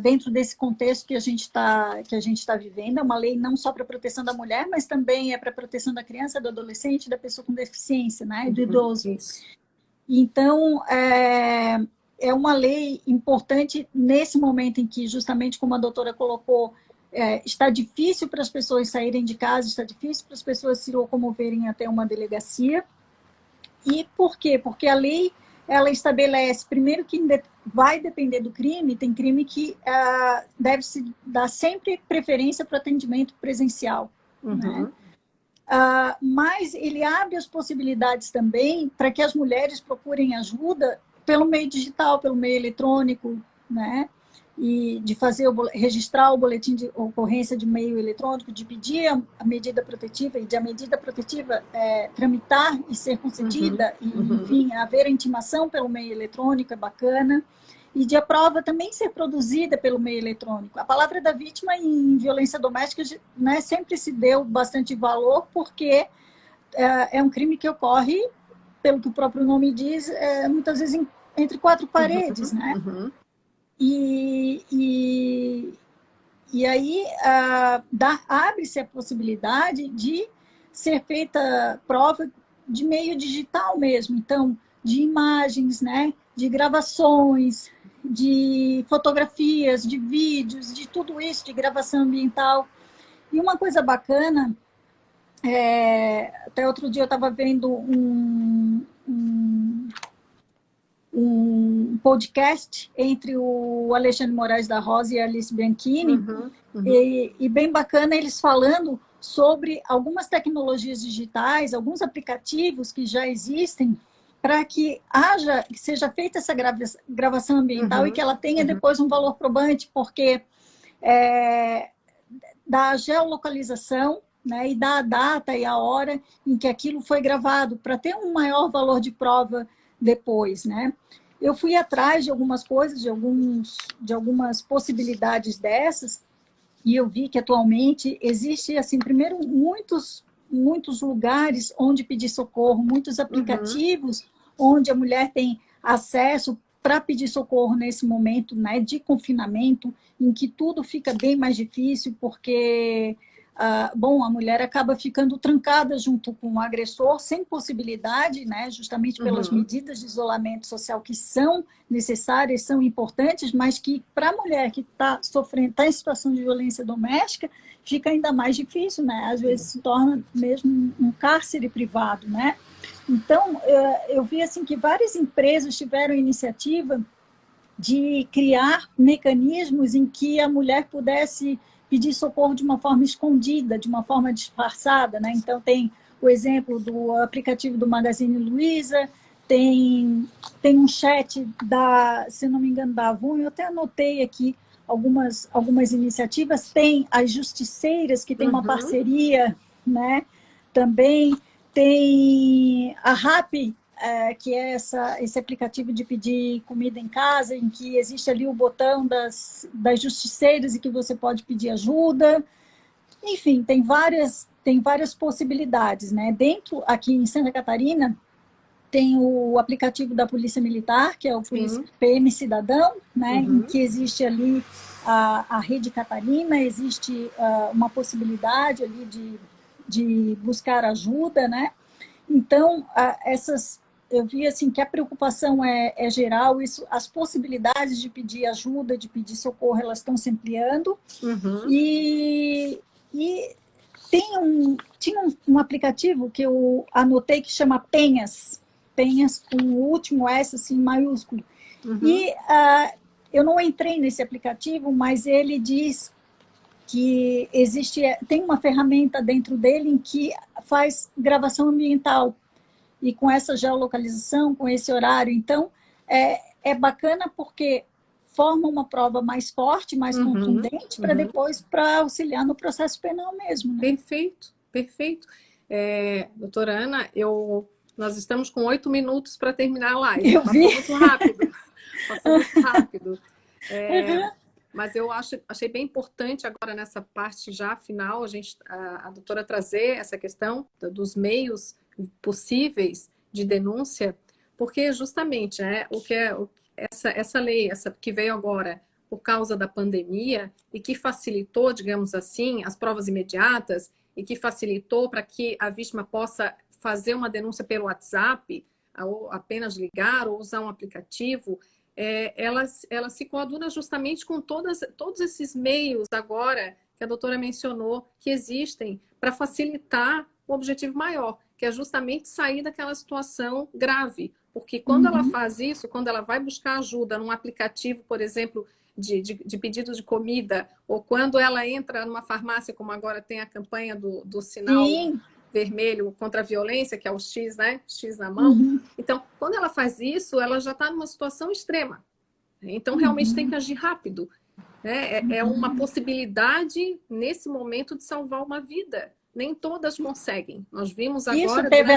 dentro desse contexto que a gente tá vivendo. É uma lei não só para a proteção da mulher, mas também é para a proteção da criança, do adolescente, da pessoa com deficiência, né, e do idoso. Isso. Então, é uma lei importante nesse momento em que, justamente como a doutora colocou, está difícil para as pessoas saírem de casa, está difícil para as pessoas se locomoverem até uma delegacia. E por quê? Porque a lei, ela estabelece, primeiro, que vai depender do crime. Tem crime que deve-se dar sempre preferência para o atendimento presencial, né? Mas ele abre as possibilidades também para que as mulheres procurem ajuda pelo meio digital, pelo meio eletrônico, né? E de registrar o boletim de ocorrência de meio eletrônico, de pedir a medida protetiva, e de a medida protetiva tramitar e ser concedida, e, enfim, haver a intimação pelo meio eletrônico, é bacana. E de a prova também ser produzida pelo meio eletrônico. A palavra da vítima em violência doméstica, né, sempre se deu bastante valor, porque é um crime que ocorre, pelo que o próprio nome diz, muitas vezes entre 4 paredes, né? E aí abre-se a possibilidade de ser feita prova de meio digital mesmo, então, de imagens, né, de gravações, de fotografias, de vídeos, de tudo isso, de gravação ambiental. E uma coisa bacana, até outro dia eu estava vendo um podcast entre o Alexandre Moraes da Rosa e a Alice Bianchini, e bem bacana eles falando sobre algumas tecnologias digitais, alguns aplicativos que já existem, para que seja feita essa gravação ambiental e que ela tenha depois um valor probante, porque da geolocalização, né, e da data e a hora em que aquilo foi gravado, para ter um maior valor de prova depois, né? Eu fui atrás de algumas coisas, de algumas possibilidades dessas, e eu vi que atualmente existe, assim, primeiro, muitos lugares onde pedir socorro, muitos aplicativos onde a mulher tem acesso para pedir socorro nesse momento, né, de confinamento, em que tudo fica bem mais difícil, porque bom, a mulher acaba ficando trancada junto com o agressor, sem possibilidade, né, justamente pelas medidas de isolamento social que são necessárias, são importantes, mas que para a mulher que está sofrendo, está em situação de violência doméstica, fica ainda mais difícil, né? Às vezes se torna mesmo um cárcere privado, né? Então, eu vi assim que várias empresas tiveram iniciativa de criar mecanismos em que a mulher pudesse pedir socorro de uma forma escondida, de uma forma disfarçada, né? Então, tem o exemplo do aplicativo do Magazine Luiza, tem um chat se não me engano, da Avon, eu até anotei aqui algumas iniciativas, tem as justiceiras, que tem uma parceria, né? Também tem a Rappi, que é esse aplicativo de pedir comida em casa, em que existe ali o botão das justiceiras e que você pode pedir ajuda. Enfim, tem várias possibilidades, né? Dentro, aqui em Santa Catarina, tem o aplicativo da Polícia Militar, que é o PM Cidadão, né? Em que existe ali a Rede Catarina, existe uma possibilidade ali de buscar ajuda, né? Então, eu vi assim que a preocupação é geral, as possibilidades de pedir ajuda, de pedir socorro, elas estão se ampliando. E tinha um aplicativo que eu anotei que chama Penhas com o último S assim, maiúsculo. E eu não entrei nesse aplicativo, mas ele diz que tem uma ferramenta dentro dele em que faz gravação ambiental, e com essa geolocalização, com esse horário. Então, é bacana porque forma uma prova mais forte, mais contundente, para depois para auxiliar no processo penal mesmo. Né? Perfeito, perfeito. Doutora Ana, nós estamos com 8 minutos para terminar a live. Eu vi. Passou muito rápido. Mas eu achei bem importante agora nessa parte já final, a doutora trazer essa questão dos meios possíveis de denúncia, porque justamente essa lei, essa que veio agora por causa da pandemia e que facilitou, digamos assim, as provas imediatas e que facilitou para que a vítima possa fazer uma denúncia pelo WhatsApp, ou apenas ligar ou usar um aplicativo, ela se coaduna justamente com todos esses meios agora que a doutora mencionou que existem para facilitar o objetivo maior, que é justamente sair daquela situação grave. Porque quando ela faz isso, quando ela vai buscar ajuda num aplicativo, por exemplo, de pedido de comida, ou quando ela entra numa farmácia, como agora tem a campanha do sinal vermelho contra a violência, que é o X, né? X na mão. Então, quando ela faz isso, ela já está numa situação extrema. Então, realmente tem que agir rápido. Né? É uma possibilidade, nesse momento, de salvar uma vida. Nem todas conseguem. Nós vimos agora... Teve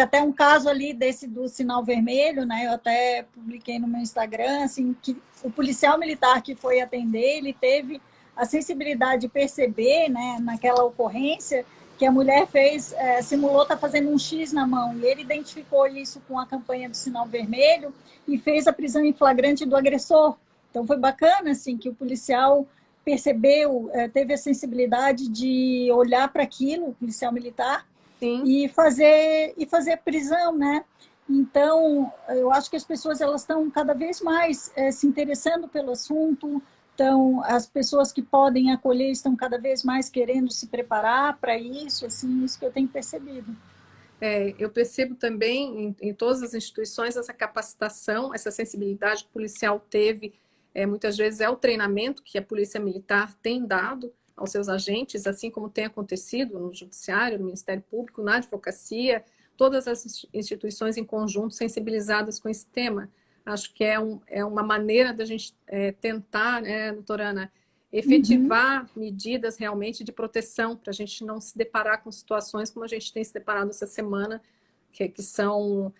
até um caso ali do sinal vermelho, né? Eu até publiquei no meu Instagram, assim, que o policial militar que foi atender, ele teve a sensibilidade de perceber, né, naquela ocorrência, que a mulher simulou estar fazendo um X na mão, e ele identificou isso com a campanha do sinal vermelho e fez a prisão em flagrante do agressor. Então foi bacana, assim, que o policial percebeu, teve a sensibilidade de olhar para aquilo, o policial militar, e fazer prisão, né? Então, eu acho que as pessoas elas estão cada vez mais se interessando pelo assunto. Então, as pessoas que podem acolher estão cada vez mais querendo se preparar para isso, assim, isso que eu tenho percebido. Eu percebo também em todas as instituições essa capacitação, essa sensibilidade que o policial teve. Muitas vezes é o treinamento que a Polícia Militar tem dado aos seus agentes, assim como tem acontecido no Judiciário, no Ministério Público, na advocacia, todas as instituições em conjunto sensibilizadas com esse tema. Acho que é uma maneira da gente tentar, né, doutora Ana, efetivar medidas realmente de proteção, para a gente não se deparar com situações como a gente tem se deparado essa semana, que são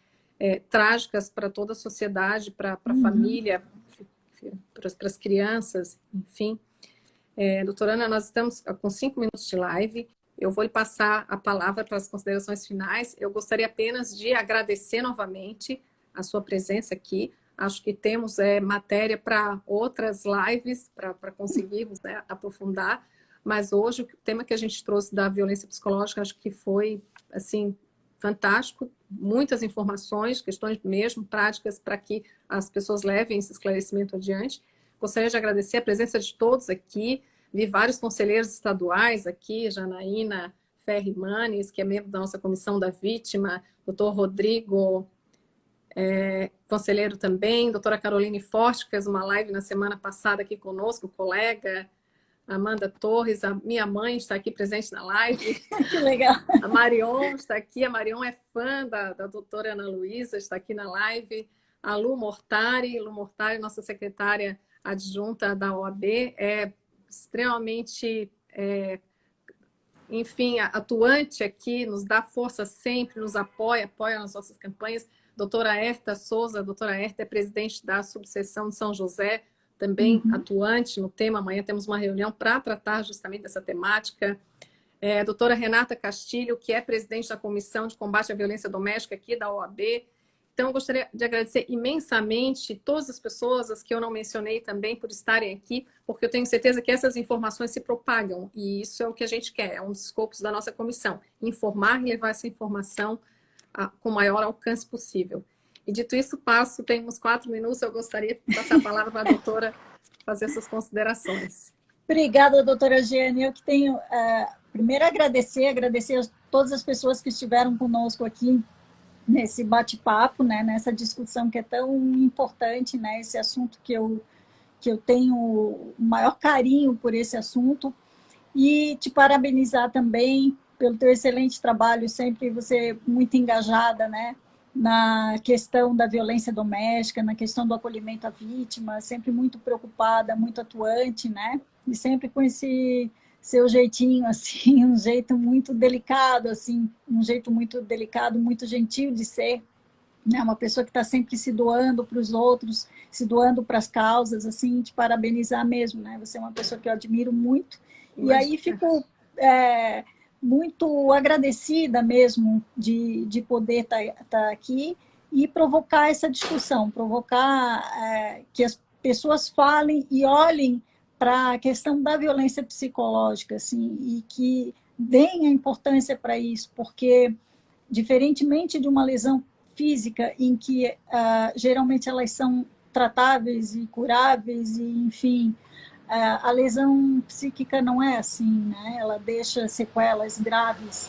trágicas para toda a sociedade, para a família, para as crianças, enfim. Doutora Ana, nós estamos com 5 minutos de live. Eu vou lhe passar a palavra para as considerações finais. Eu gostaria apenas de agradecer novamente a sua presença aqui. Acho que temos matéria para outras lives, para conseguirmos, né, aprofundar. Mas hoje o tema que a gente trouxe da violência psicológica, acho que foi assim, fantástico. Muitas informações, questões mesmo práticas para que as pessoas levem esse esclarecimento adiante. Gostaria de agradecer a presença de todos aqui. Vi vários conselheiros estaduais aqui, Janaína Ferri Manes, que é membro da nossa Comissão da Vítima, doutor Rodrigo, conselheiro também, doutora Caroline Forte, que fez uma live na semana passada aqui conosco, colega, Amanda Torres, a minha mãe está aqui presente na live. Que legal. A Marion está aqui, a Marion é fã da doutora Ana Luísa, está aqui na live. A Lu Mortari, nossa secretária adjunta da OAB, é extremamente, enfim, atuante aqui, nos dá força sempre, nos apoia nas nossas campanhas. Doutora Herta Souza, doutora Herta é presidente da subseção de São José, também atuante no tema. Amanhã temos uma reunião para tratar justamente dessa temática. A doutora Renata Castilho, que é presidente da Comissão de Combate à Violência Doméstica aqui da OAB. Então, eu gostaria de agradecer imensamente todas as pessoas, as que eu não mencionei também, por estarem aqui, porque eu tenho certeza que essas informações se propagam, e isso é o que a gente quer, é um dos escopos da nossa comissão, informar e levar essa informação com o maior alcance possível. E dito isso, temos 4 minutos, eu gostaria de passar a palavra para a doutora fazer suas considerações. Obrigada, doutora Giane. Eu que tenho, primeiro, agradecer a todas as pessoas que estiveram conosco aqui nesse bate-papo, né, nessa discussão que é tão importante, né, esse assunto que eu tenho o maior carinho por esse assunto, e te parabenizar também pelo teu excelente trabalho, sempre você muito engajada, né, na questão da violência doméstica, na questão do acolhimento à vítima, sempre muito preocupada, muito atuante, né, e sempre com esse seu jeitinho, assim, um jeito muito delicado, assim, muito gentil de ser, né? Uma pessoa que está sempre se doando para os outros, se doando para as causas, assim, te parabenizar mesmo, né? Você é uma pessoa que eu admiro muito. E aí fico muito agradecida mesmo de poder estar aqui e provocar essa discussão, provocar que as pessoas falem e olhem para a questão da violência psicológica, assim, e que deem a importância para isso, porque, diferentemente de uma lesão física, em que geralmente elas são tratáveis e curáveis, e, enfim, a lesão psíquica não é assim, né? Ela deixa sequelas graves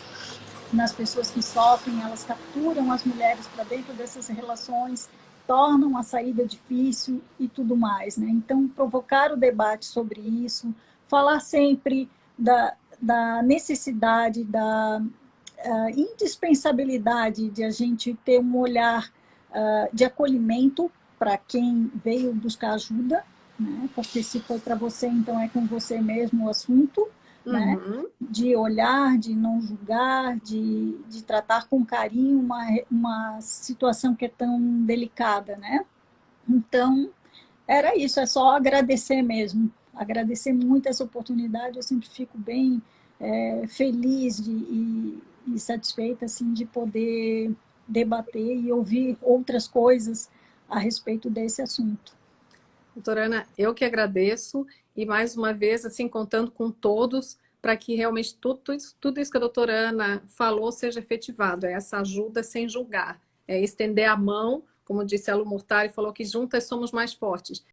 nas pessoas que sofrem, elas capturam as mulheres para dentro dessas relações, tornam a saída difícil e tudo mais, né? Então, provocar o debate sobre isso, falar sempre da necessidade, da indispensabilidade de a gente ter um olhar de acolhimento para quem veio buscar ajuda, né? Porque se foi para você, então é com você mesmo o assunto, né? De olhar, de não julgar, de tratar com carinho uma situação que é tão delicada, né? Então, era isso, é só agradecer mesmo, agradecer muito essa oportunidade. Eu sempre fico bem feliz e satisfeita, assim, de poder debater e ouvir outras coisas a respeito desse assunto. Doutora Ana, eu que agradeço, e mais uma vez, assim, contando com todos, para que realmente tudo isso que a doutora Ana falou seja efetivado, essa ajuda sem julgar, estender a mão, como disse a Lu Mortari, falou que juntas somos mais fortes.